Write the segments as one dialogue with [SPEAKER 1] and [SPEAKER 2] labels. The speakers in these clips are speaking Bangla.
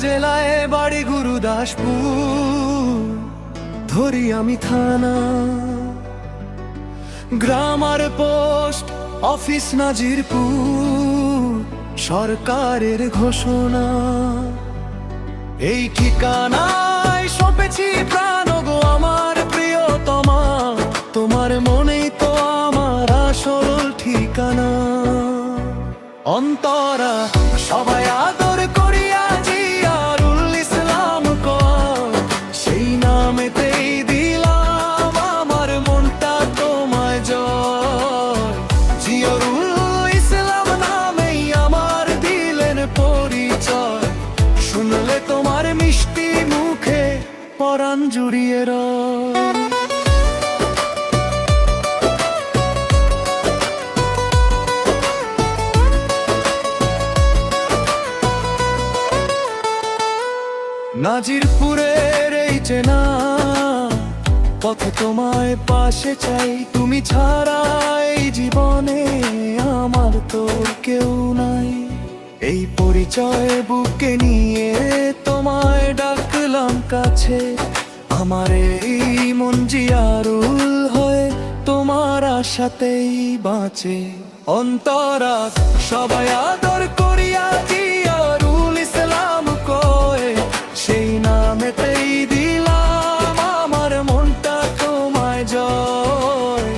[SPEAKER 1] জেলায় বাড়ি গুরুদাসপুর, ধরি আমি থানা। গ্রাম আর পোস্ট অফিস নাজিরপুর, সরকারের ঘোষণা। এই ঠিকানায় সঁপেছি প্রাণ গো আমার প্রিয়তমা, তোমার মনেই তো আমার আসল ঠিকানা। অন্তরা সবাই আদর করিয়া জিয়ারুল ইসলাম কয়, সেই নামেতেই দিলাম আমার মনটা তোমায় জয়। জিয়ারুল ইসলাম নামেই আমার দিলেন পরিচয়, শুনলে তোমার মিষ্টি মুখে পরাণ জুড়িয়ে রয়। নাজিরপুরের এই চেনা পথে তোমায় পাশে চাই, তুমি ছাড়া এই জীবনে আমার তো কেউ নাই। এই পরিচয় বুকে নিয়ে তোমায় ডাকলাম কাছে, আমার এই মন জিয়ারুল হয়ে তোমার আশাতেই বাঁচে। অন্তরা সবাই আদর করিয়া জিয়ারুল ইসলাম কয়, সেই নামেতেই দিলাম আমার মনটা তোমায় জয়।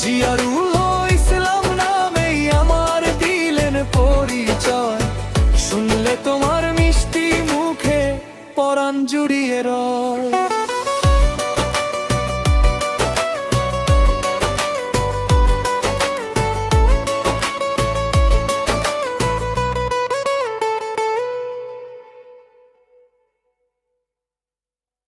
[SPEAKER 1] জিয়ারুল ইসলাম নামেই আমার দিলেন পরিচয়, শুনলে তোমার মিষ্টি মুখে পরাণ জুড়িয়ে রয়।